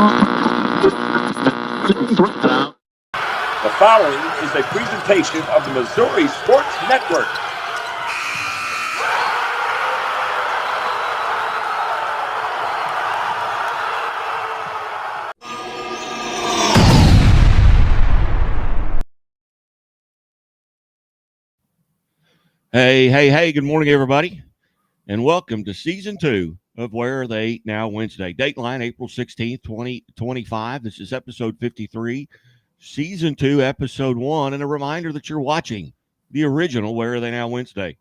The following is a presentation of the Missouri Sports Network. Hey, good morning, everybody, and welcome to Season 2 of Where Are They Now Wednesday. Dateline, April 16th, 2025. This is Episode 53, Season 2, Episode 1, and a reminder that you're watching the original Where Are They Now Wednesday.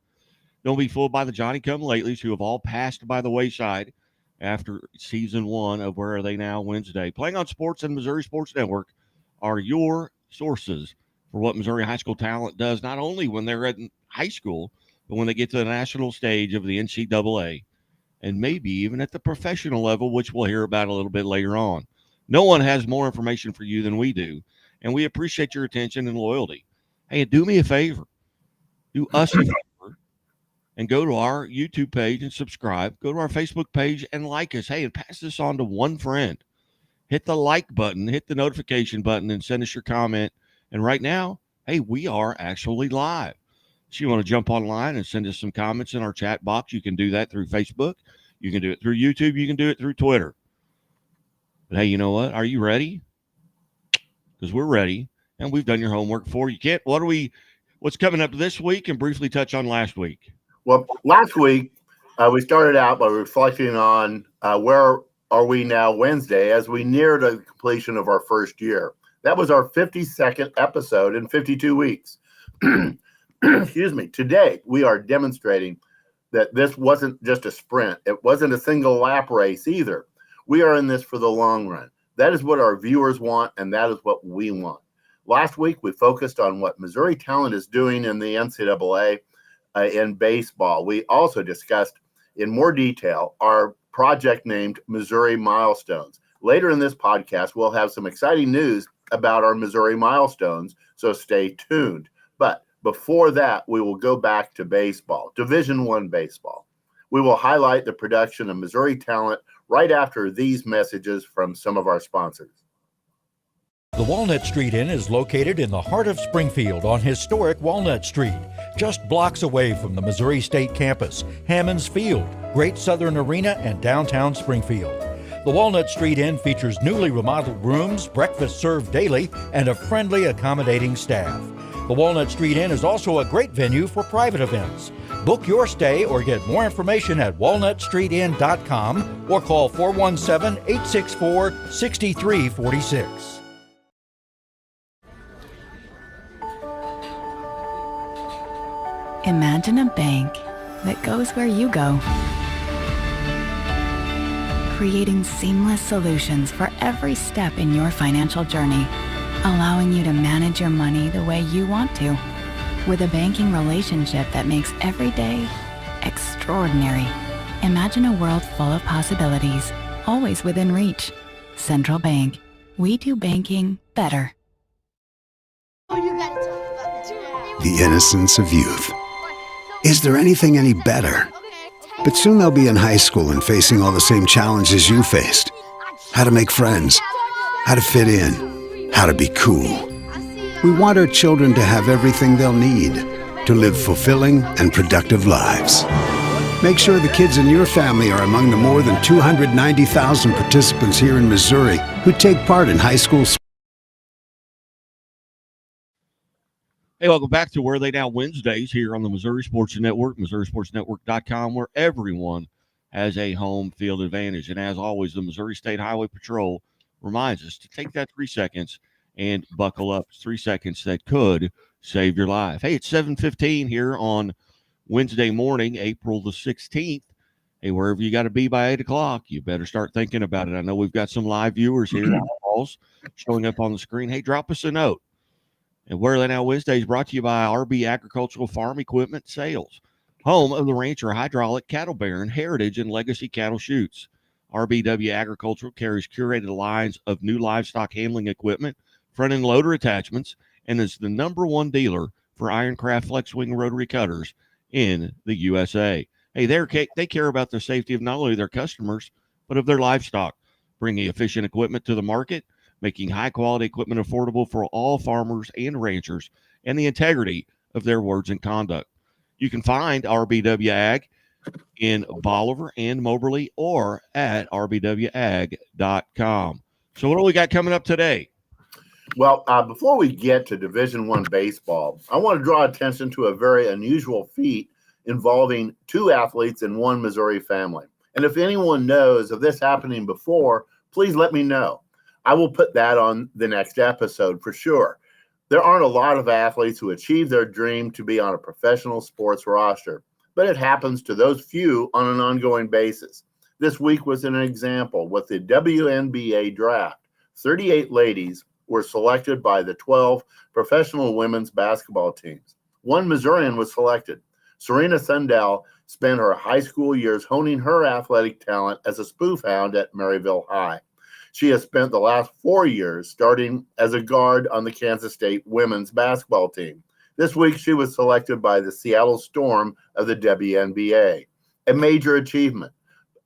Don't be fooled by the Johnny-come-latelys who have all passed by the wayside after Season 1 of Where Are They Now Wednesday. Playing on Sports and Missouri Sports Network are your sources for what Missouri high school talent does, not only when they're at high school, but when they get to the national stage of the NCAA, and maybe even at the professional level, which we'll hear about a little bit later on. No one has more information for you than we do, and we appreciate your attention and loyalty. Hey, do me a favor. Do us a favor and go to our YouTube page and subscribe. Go to our Facebook page and like us. Hey, and pass this on to one friend. Hit the like button, hit the notification button, and send us your comment. And right now, hey, we are actually live. So you want to jump online and send us some comments in our chat box, you can do that through Facebook. You can do it through YouTube. You can do it through Twitter. But hey, you know what? Are you ready? Because we're ready, and we've done your homework for you. Kent, what's coming up this week, and briefly touch on last week? Well, last week, we started out by reflecting on where are we now Wednesday as we near the completion of our first year. That was our 52nd episode in 52 weeks. Excuse me. Today, we are demonstrating that this wasn't just a sprint. It wasn't a single lap race either. We are in this for the long run. That is what our viewers want, and that is what we want. Last week, we focused on what Missouri talent is doing in the NCAA in baseball. We also discussed in more detail our project named Missouri Milestones. Later in this podcast, we'll have some exciting news about our Missouri Milestones, so stay tuned. But before that, we will go back to baseball, Division I baseball. We will highlight the production of Missouri talent right after these messages from some of our sponsors. The Walnut Street Inn is located in the heart of Springfield on historic Walnut Street, just blocks away from the Missouri State campus, Hammons Field, Great Southern Arena, and downtown Springfield. The Walnut Street Inn features newly remodeled rooms, breakfast served daily, and a friendly, accommodating staff. The Walnut Street Inn is also a great venue for private events. Book your stay or get more information at walnutstreetinn.com or call 417-864-6346. Imagine a bank that goes where you go, creating seamless solutions for every step in your financial journey, allowing you to manage your money the way you want to, with a banking relationship that makes every day extraordinary. Imagine a world full of possibilities, always within reach. Central Bank. We do banking better. The innocence of youth. Is there anything any better? But soon they'll be in high school and facing all the same challenges you faced. How to make friends, how to fit in, how to be cool. We want our children to have everything they'll need to live fulfilling and productive lives. Make sure the kids in your family are among the more than 290,000 participants here in Missouri who take part in high school sports. Hey, welcome back to Where Are They Now Wednesdays here on the Missouri Sports Network, MissouriSportsNetwork.com, where everyone has a home field advantage. And as always, the Missouri State Highway Patrol reminds us to take that 3 seconds and buckle up. It's 3 seconds that could save your life. Hey, it's 7:15 here on Wednesday morning, April the 16th. Hey, wherever you got to be by 8 o'clock, you better start thinking about it. I know we've got some live viewers here showing up on the screen. Hey, drop us a note. And Where Are They Now Wednesday is brought to you by RB Agricultural Farm Equipment Sales, home of the Rancher Hydraulic Cattle Baron Heritage and Legacy Cattle Chutes. RBW Agricultural carries curated lines of new livestock handling equipment, front end loader attachments, and is the #1 dealer for Ironcraft flex wing rotary cutters in the USA. Hey, they care about the safety of not only their customers, but of their livestock. bringing efficient equipment to the market, making high-quality equipment affordable for all farmers and ranchers, and the integrity of their words and conduct. You can find RBW Ag in Bolivar and Moberly or at rbwag.com. So what do we got coming up today? Well, before we get to Division I baseball, I want to draw attention to a very unusual feat involving two athletes in one Missouri family. And if anyone knows of this happening before, please let me know. I will put that on the next episode for sure. There aren't a lot of athletes who achieve their dream to be on a professional sports roster, but it happens to those few on an ongoing basis. This week was an example with the WNBA draft. 38 ladies were selected by the 12 professional women's basketball teams. One Missourian was selected. Serena Sundell spent her high school years honing her athletic talent as a spoof hound at Maryville High. She has spent the last 4 years starting as a guard on the Kansas State women's basketball team. This week, she was selected by the Seattle Storm of the WNBA, a major achievement,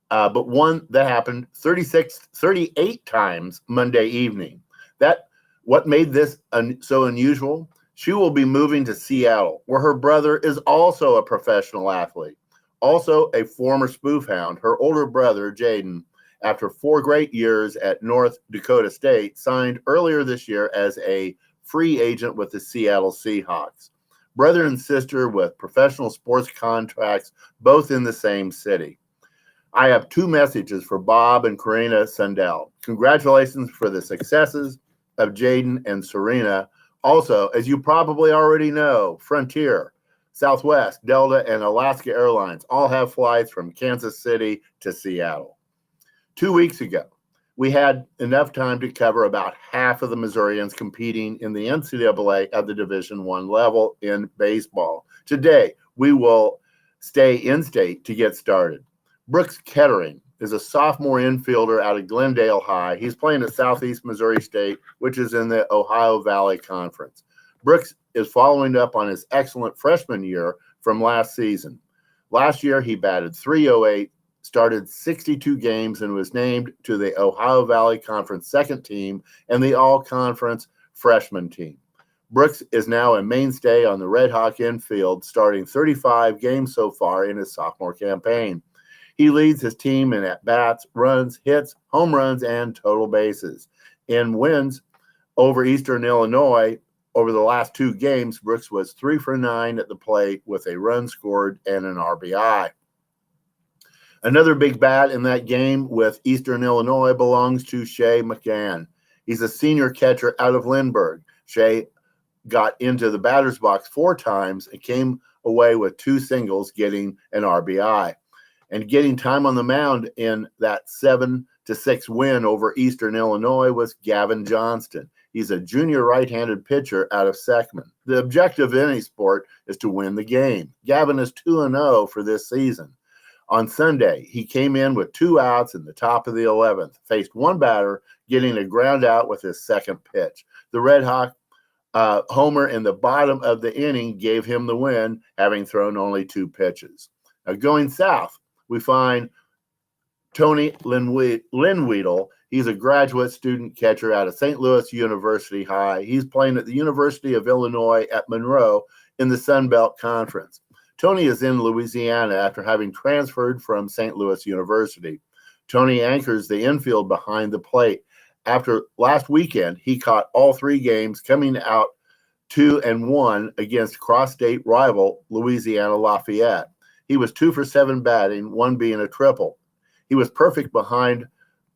but one that happened 38 times Monday evening. What made this so unusual? She will be moving to Seattle, where her brother is also a professional athlete. Also a former spoof hound, her older brother, Jaden, after 4 great years at North Dakota State, signed earlier this year as a free agent with the Seattle Seahawks. Brother and sister with professional sports contracts, both in the same city. I have 2 messages for Bob and Karina Sundell. Congratulations for the successes of Jaden and Serena. Also, as you probably already know, Frontier, Southwest, Delta, and Alaska Airlines all have flights from Kansas City to Seattle. 2 weeks ago, we had enough time to cover about half of the Missourians competing in the NCAA at the Division I level in baseball. Today, we will stay in-state to get started. Brooks Kettering is a sophomore infielder out of Glendale High. He's playing at Southeast Missouri State, which is in the Ohio Valley Conference. Brooks is following up on his excellent freshman year from last season. Last year, he batted .308, started 62 games, and was named to the Ohio Valley Conference second team and the all-conference freshman team. Brooks is now a mainstay on the Red Hawk infield, starting 35 games so far in his sophomore campaign. He leads his team in at-bats, runs, hits, home runs, and total bases. In wins over Eastern Illinois over the last 2 games, Brooks was 3 for 9 at the plate with a run scored and an RBI. Another big bat in that game with Eastern Illinois belongs to Shea McGann. He's a senior catcher out of Lindbergh. Shea got into the batter's box 4 times and came away with 2 singles, getting an RBI. And getting time on the mound in that 7-6 win over Eastern Illinois was Gavin Johnston. He's a junior right-handed pitcher out of Seckman. The objective in any sport is to win the game. Gavin is 2-0 for this season. On Sunday, he came in with 2 outs in the top of the 11th, faced 1 batter, getting a ground out with his second pitch. The Red Hawk homer in the bottom of the inning gave him the win, having thrown only 2 pitches. Now, going south, we find Tony Linweedle. He's a graduate student catcher out of St. Louis University High. He's playing at the University of Illinois at Monroe in the Sun Belt Conference. Tony is in Louisiana after having transferred from St. Louis University. Tony anchors the infield behind the plate. After last weekend, he caught all 3 games, coming out 2-1 against cross-state rival Louisiana Lafayette. He was 2 for 7 batting, 1 being a triple. He was perfect behind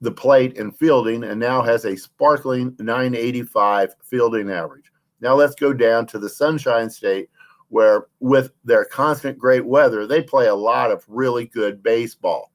the plate in fielding and now has a sparkling .985 fielding average. Now let's go down to the Sunshine State, where with their constant great weather, they play a lot of really good baseball.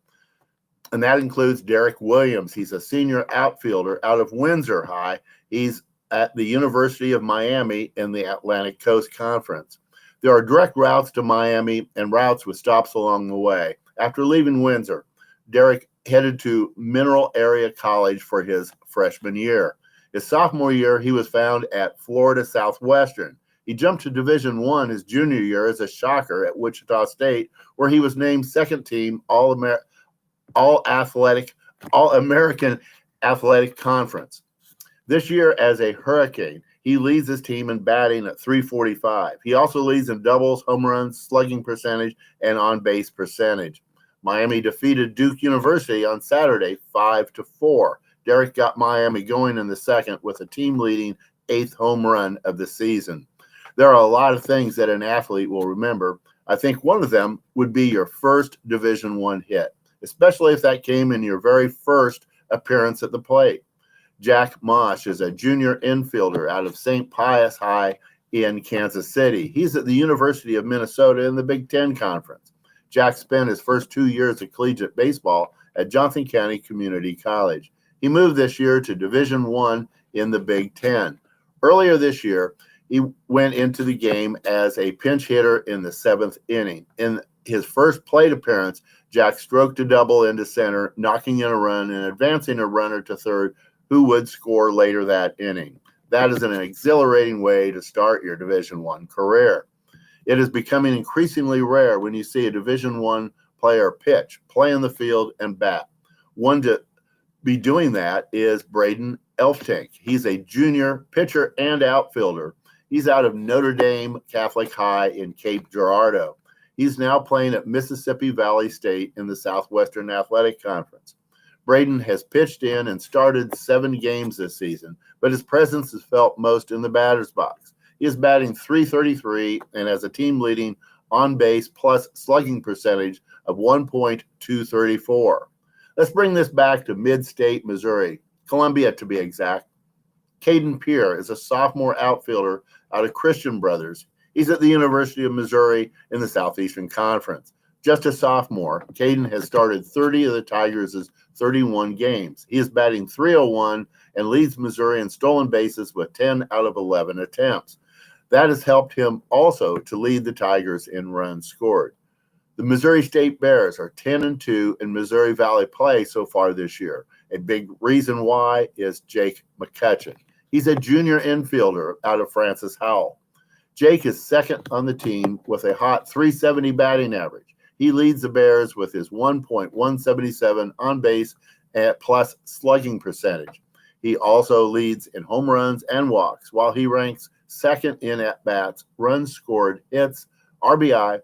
And that includes Derek Williams. He's a senior outfielder out of Windsor High. He's at the University of Miami in the Atlantic Coast Conference. There are direct routes to Miami and routes with stops along the way. After leaving Windsor, Derek headed to Mineral Area College for his freshman year. His sophomore year, he was found at Florida Southwestern. He jumped to Division I his junior year as a shocker at Wichita State, where he was named second team All-American Athletic Conference. This year, as a Hurricane, he leads his team in batting at .345. He also leads in doubles, home runs, slugging percentage, and on-base percentage. Miami defeated Duke University on Saturday 5-4. Derek got Miami going in the second with a team-leading 8th home run of the season. There are a lot of things that an athlete will remember. I think one of them would be your first Division I hit, especially if that came in your very first appearance at the plate. Jack Mosh is a junior infielder out of St. Pius High in Kansas City. He's at the University of Minnesota in the Big Ten Conference. Jack spent his first 2 years of collegiate baseball at Johnson County Community College. He moved this year to Division I in the Big Ten. Earlier this year, he went into the game as a pinch hitter in the 7th inning. In his first plate appearance, Jack stroked a double into center, knocking in a run and advancing a runner to third, who would score later that inning. That is an exhilarating way to start your Division I career. It is becoming increasingly rare when you see a Division I player pitch, play in the field, and bat. One to be doing that is Braden Elftink. He's a junior pitcher and outfielder. He's out of Notre Dame Catholic High in Cape Girardeau. He's now playing at Mississippi Valley State in the Southwestern Athletic Conference. Braden has pitched in and started 7 games this season, but his presence is felt most in the batter's box. He is batting .333 and has a team-leading on-base plus slugging percentage of 1.234. Let's bring this back to mid-state Missouri, Columbia to be exact. Caden Pierre is a sophomore outfielder out of Christian Brothers. He's at the University of Missouri in the Southeastern Conference. Just a sophomore, Caden has started 30 of the Tigers' 31 games. He is batting .301 and leads Missouri in stolen bases with 10 out of 11 attempts. That has helped him also to lead the Tigers in runs scored. The Missouri State Bears are 10-2 in Missouri Valley play so far this year. A big reason why is Jake McCutcheon. He's a junior infielder out of Francis Howell. Jake is second on the team with a hot .370 batting average. He leads the Bears with his 1.177 on base plus slugging percentage. He also leads in home runs and walks, while he ranks second in at-bats, runs scored, hits, RBI,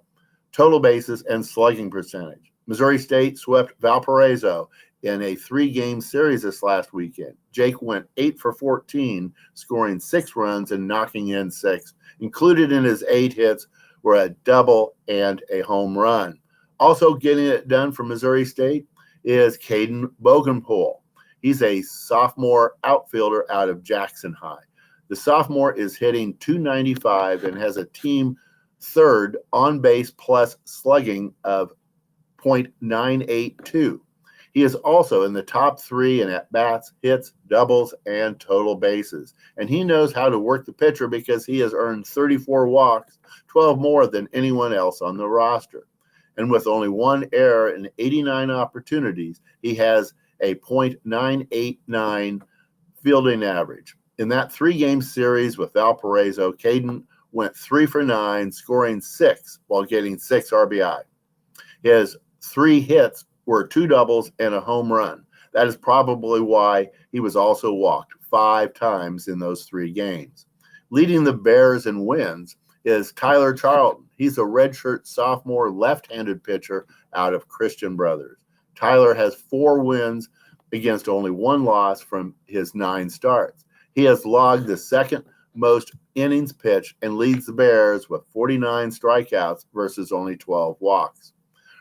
total bases, and slugging percentage. Missouri State swept Valparaiso in a 3-game series this last weekend. Jake went 8 for 14, scoring 6 runs and knocking in 6. Included in his 8 hits were a double and a home run. Also getting it done for Missouri State is Caden Bogenpool. He's a sophomore outfielder out of Jackson High. The sophomore is hitting .295 and has a team third on-base plus slugging of .982. He is also in the top 3 in at-bats, hits, doubles, and total bases. And he knows how to work the pitcher because he has earned 34 walks, 12 more than anyone else on the roster. And with only 1 error and 89 opportunities, he has a .989 fielding average. In that 3-game series with Valparaiso, Caden went 3 for 9, scoring 6 while getting 6 RBI. His 3 hits were 2 doubles and a home run. That is probably why he was also walked 5 times in those 3 games. Leading the Bears in wins is Tyler Charlton. He's a redshirt sophomore left-handed pitcher out of Christian Brothers. Tyler has 4 wins against only 1 loss from his 9 starts. He has logged the second most innings pitched and leads the Bears with 49 strikeouts versus only 12 walks.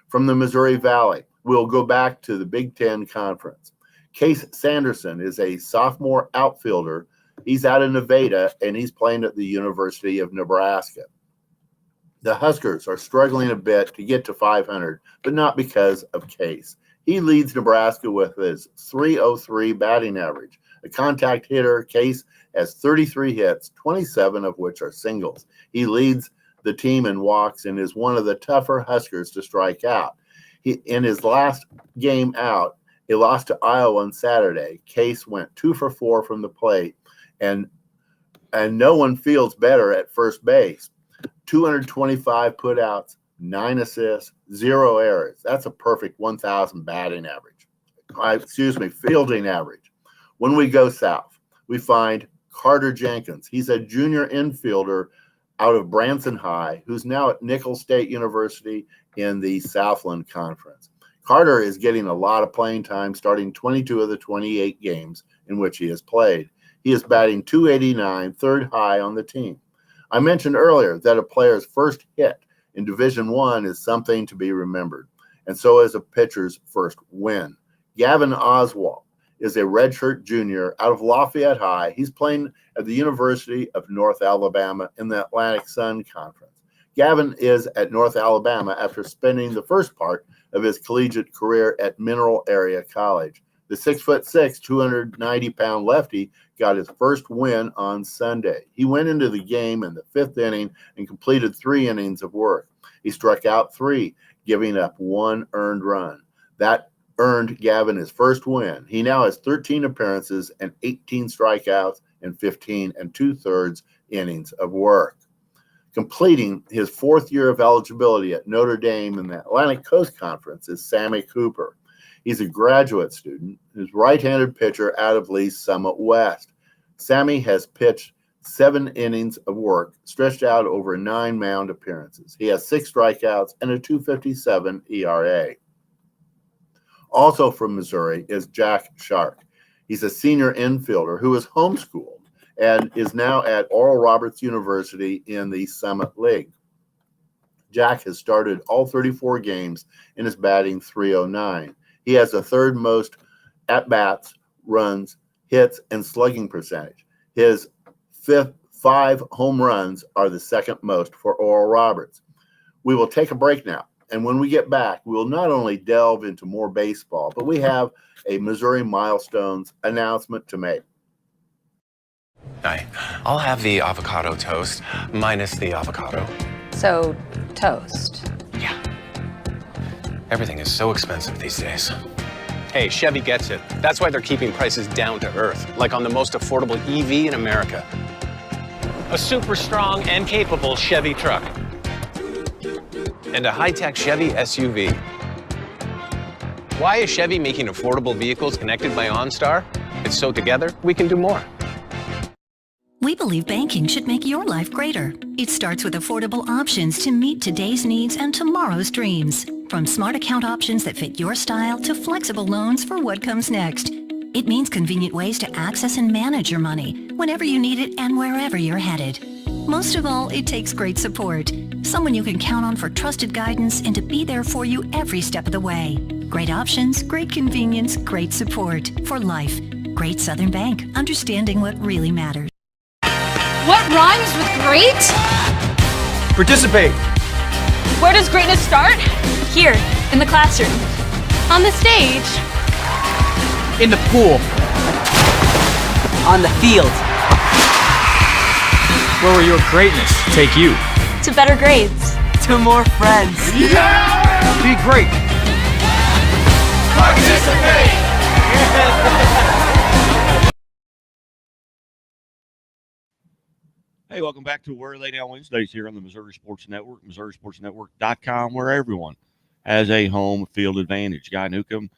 From the Missouri Valley, we'll go back to the Big Ten Conference. Case Sanderson is a sophomore outfielder. He's out of Nevada, and he's playing at the University of Nebraska. The Huskers are struggling a bit to get to 500, but not because of Case. He leads Nebraska with his .303 batting average. A contact hitter, Case has 33 hits, 27 of which are singles. He leads the team in walks and is one of the tougher Huskers to strike out. In his last game out, he lost to Iowa on Saturday. Case went 2 for 4 from the plate, and no one feels better at first base. 225 putouts, 9 assists, 0 errors. That's a perfect 1,000 batting average. Fielding average. When we go south, we find Carter Jenkins. He's a junior infielder out of Branson High, who's now at Nicholls State University in the Southland Conference. Carter is getting a lot of playing time, starting 22 of the 28 games in which he has played. He is batting .289, third high on the team. I mentioned earlier that a player's first hit in Division I is something to be remembered, and so is a pitcher's first win. Gavin Oswald is a redshirt junior out of Lafayette High. He's playing at the University of North Alabama in the Atlantic Sun Conference. Gavin is at North Alabama after spending the first part of his collegiate career at Mineral Area College. The 6'6", 290-pound lefty got his first win on Sunday. He went into the game in the fifth inning and completed 3 innings of work. He struck out 3, giving up 1 earned run. That earned Gavin his first win. He now has 13 appearances and 18 strikeouts and 15 2/3 innings of work. Completing his 4th year of eligibility at Notre Dame in the Atlantic Coast Conference is Sammy Cooper. He's a graduate student who's right-handed pitcher out of Lee's Summit West. Sammy has pitched 7 innings of work, stretched out over 9 mound appearances. He has 6 strikeouts and a .257 ERA. Also from Missouri is Jack Shark. He's a senior infielder who is homeschooled and is now at Oral Roberts University in the Summit League. Jack has started all 34 games and is batting .309. He has the 3rd most at-bats, runs, hits, and slugging percentage. His 5 home runs are the 2nd most for Oral Roberts. We will take a break now. And when we get back, we'll not only delve into more baseball, but we have a Missouri Milestones announcement to make. Hi, I'll have the avocado toast minus the avocado. So, toast. Yeah. Everything is so expensive these days. Hey, Chevy gets it. That's why they're keeping prices down to earth, like on the most affordable EV in America. A super strong and capable Chevy truck. And a high-tech Chevy SUV. Why is Chevy making affordable vehicles connected by OnStar? It's so together we can do more. We believe banking should make your life greater. It starts with affordable options to meet today's needs and tomorrow's dreams. From smart account options that fit your style to flexible loans for what comes next. It means convenient ways to access and manage your money whenever you need it and wherever you're headed. Most of all, it takes great support. Someone you can count on for trusted guidance and to be there for you every step of the way. Great options, great convenience, great support. For life. Great Southern Bank. Understanding what really matters. What rhymes with great? Participate. Where does greatness start? Here, in the classroom. On the stage. In the pool. On the field. Where will your greatness take you? To better grades. To more friends. Yeah! Be great. Participate! Hey, welcome back to Where Are They Now Wednesdays here on the Missouri Sports Network, MissouriSportsNetwork.com, where everyone has a home field advantage. Guy Newcomb,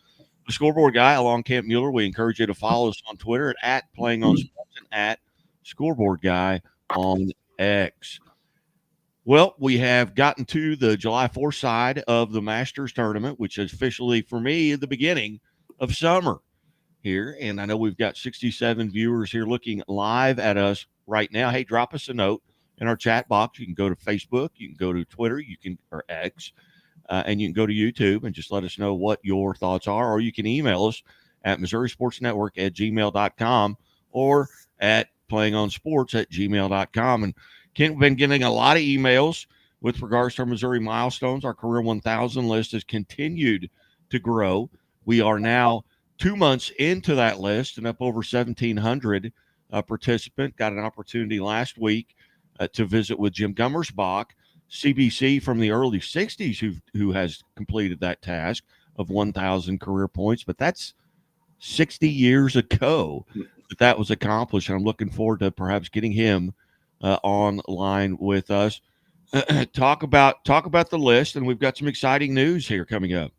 the scoreboard guy, along Camp Mueller. We encourage you to follow us on Twitter at @PlayingOnSports and at Scoreboard Guy on X. Well, we have gotten to the July 4th side of the Masters tournament, which is officially, for me, the beginning of summer here. And I know we've got 67 viewers here looking live at us right now. Hey, drop us a note in our chat box. You can go to Facebook, you can go to Twitter, or X, and you can go to YouTube and just let us know what your thoughts are. Or you can email us at MissouriSportsNetwork@gmail.com or at PlayingOnSports@gmail.com. And Kent, we've been getting a lot of emails with regards to our Missouri milestones. Our Career 1000 list has continued to grow. We are now 2 months into that list and up over 1,700 participant. Got an opportunity last week to visit with Jim Gummersbach, CBC from the early 60s, who has completed that task of 1,000 career points. But that's 60 years ago that was accomplished. And I'm looking forward to perhaps getting him online with us. Talk about the list, and we've got some exciting news here coming up.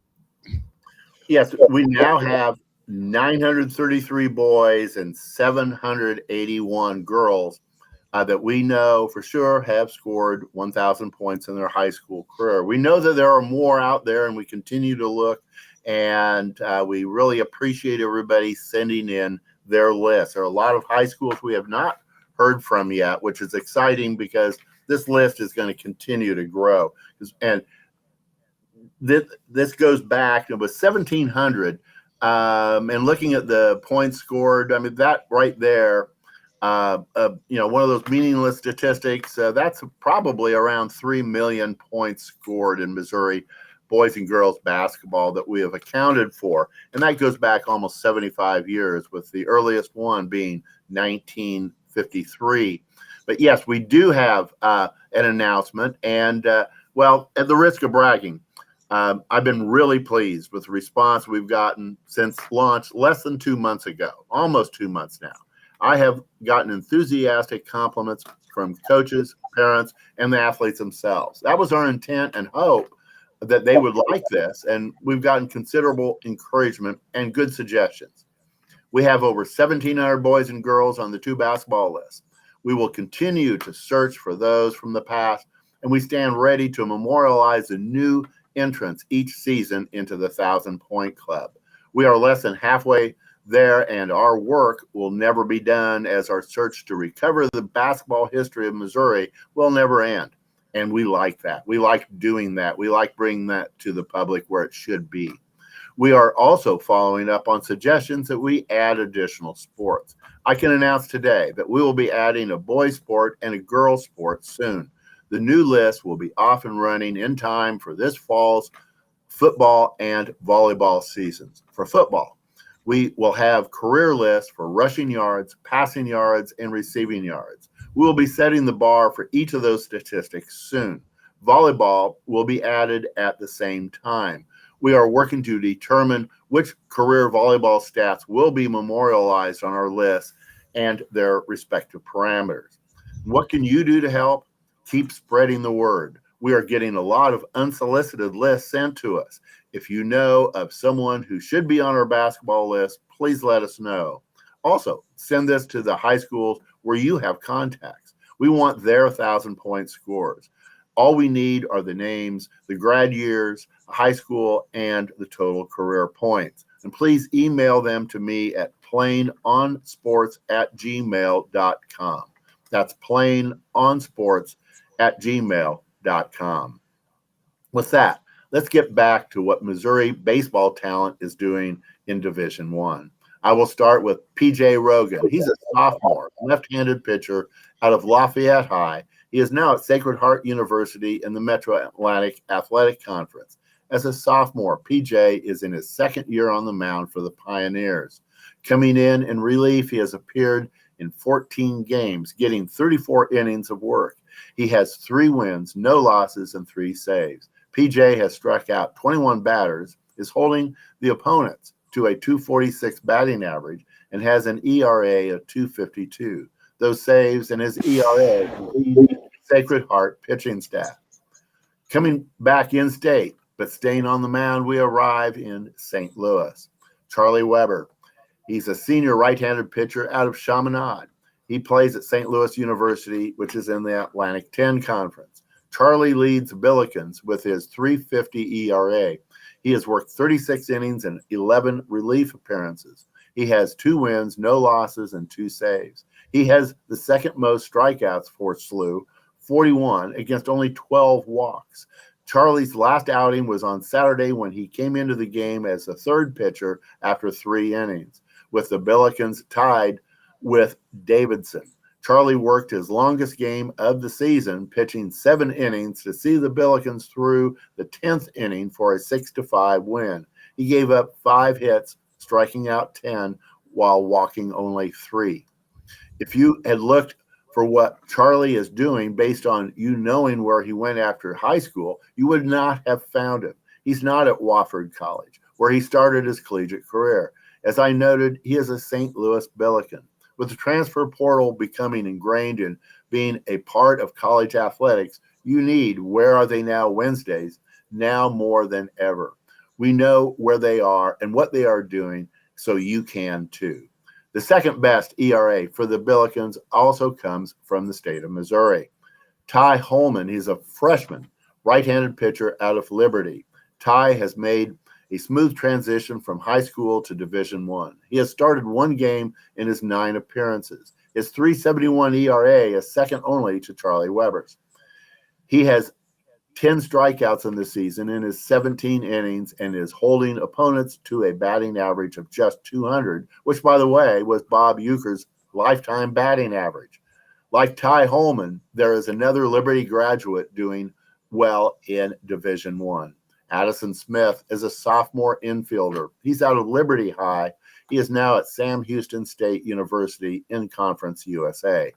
Yes, we now have 933 boys and 781 girls that we know for sure have scored 1,000 points in their high school career. We know that there are more out there, and we continue to look, and we really appreciate everybody sending in their list. There are a lot of high schools we have not heard from yet, which is exciting because this list is going to continue to grow. And this goes back, it was 1,700, and looking at the points scored, I mean, that right there, one of those meaningless statistics, that's probably around 3 million points scored in Missouri boys and girls basketball that we have accounted for. And that goes back almost 75 years, with the earliest one being 1953. But yes, we do have an announcement. And, at the risk of bragging, I've been really pleased with the response we've gotten since launch less than 2 months ago, almost 2 months now. I have gotten enthusiastic compliments from coaches, parents, and the athletes themselves. That was our intent and hope, that they would like this, and we've gotten considerable encouragement and good suggestions. We have over 1,700 boys and girls on the 2 basketball list. We will continue to search for those from the past, and we stand ready to memorialize the new entrants each season into the 1,000-point club. We are less than halfway there, and our work will never be done, as our search to recover the basketball history of Missouri will never end. And we like that. We like doing that. We like bringing that to the public where it should be. We are also following up on suggestions that we add additional sports. I can announce today that we will be adding a boys sport and a girls sport soon. The new list will be off and running in time for this fall's football and volleyball seasons. For football, we will have career lists for rushing yards, passing yards, and receiving yards. We will be setting the bar for each of those statistics soon. Volleyball will be added at the same time. We are working to determine which career volleyball stats will be memorialized on our list and their respective parameters. What can you do to help? Keep spreading the word. We are getting a lot of unsolicited lists sent to us. If you know of someone who should be on our basketball list, please let us know. Also, send this to the high schools where you have contacts. We want their 1,000-point scores. All we need are the names, the grad years, high school, and the total career points. And please email them to me at plainonsports@gmail.com. That's plainonsports@gmail.com. With that, let's get back to what Missouri baseball talent is doing in Division I. I will start with P.J. Rogan. He's a sophomore, left-handed pitcher out of Lafayette High. He is now at Sacred Heart University in the Metro Atlantic Athletic Conference. As a sophomore, P.J. is in his second year on the mound for the Pioneers. Coming in relief, he has appeared in 14 games, getting 34 innings of work. He has 3 wins, no losses, and 3 saves. P.J. has struck out 21 batters, is holding the opponents to a .246 batting average, and has an ERA of 2.52. Those saves and his ERA lead Sacred Heart pitching staff. Coming back in state, but staying on the mound, we arrive in St. Louis. Charlie Weber. He's a senior right-handed pitcher out of Chaminade. He plays at St. Louis University, which is in the Atlantic 10 Conference. Charlie leads Billikens with his .350 ERA. He has worked 36 innings and 11 relief appearances. He has 2 wins, no losses, and 2 saves. He has the second most strikeouts for SLU, 41, against only 12 walks. Charlie's last outing was on Saturday when he came into the game as the third pitcher after 3 innings, with the Billikens tied with Davidson. Charlie worked his longest game of the season, pitching 7 innings to see the Billikens through the 10th inning for a 6-5 win. He gave up 5 hits, striking out 10 while walking only 3. If you had looked for what Charlie is doing based on you knowing where he went after high school, you would not have found him. He's not at Wofford College, where he started his collegiate career. As I noted, he is a St. Louis Billiken. With the transfer portal becoming ingrained in being a part of college athletics, you need Where Are They Now Wednesdays now more than ever. We know where they are and what they are doing, so you can too. The second best ERA for the Billikens also comes from the state of Missouri. Ty Holman, he's a freshman, right-handed pitcher out of Liberty. Ty has made a smooth transition from high school to Division I. He has started one game in his 9 appearances. His .371 ERA is second only to Charlie Weber's. He has 10 strikeouts in the season in his 17 innings and is holding opponents to a batting average of just 200, which, by the way, was Bob Euchre's lifetime batting average. Like Ty Holman, there is another Liberty graduate doing well in Division I. Addison Smith is a sophomore infielder. He's out of Liberty High. He is now at Sam Houston State University in Conference USA.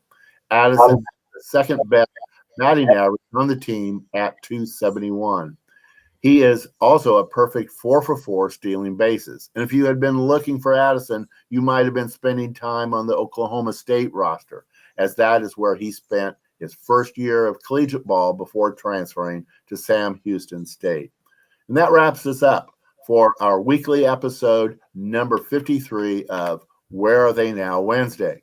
Addison is the second best batting average on the team at .271. He is also a perfect 4-for-4 stealing bases. And if you had been looking for Addison, you might have been spending time on the Oklahoma State roster, as that is where he spent his first year of collegiate ball before transferring to Sam Houston State. And that wraps us up for our weekly episode number 53 of Where Are They Now Wednesday.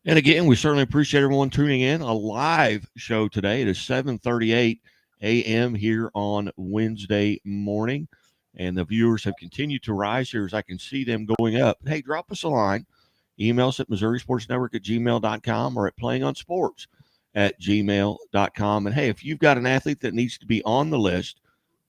And again, we certainly appreciate everyone tuning in. A live show today. It is 7:38 a.m. here on Wednesday morning. And the viewers have continued to rise here as I can see them going up. Hey, drop us a line. Email us at MissouriSportsNetwork@gmail.com or at playingonsports@gmail.com. And hey, if you've got an athlete that needs to be on the list,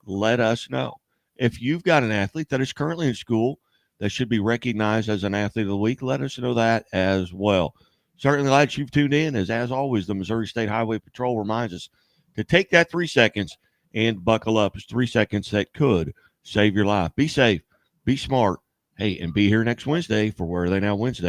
let us know. If you've got an athlete that is currently in school that should be recognized as an athlete of the week, let us know that as well. Certainly glad that you've tuned in. As always, the Missouri State Highway Patrol reminds us to take that 3 seconds and buckle up. It's 3 seconds that could save your life. Be safe, be smart, hey, and be here next Wednesday for Where Are They Now Wednesday.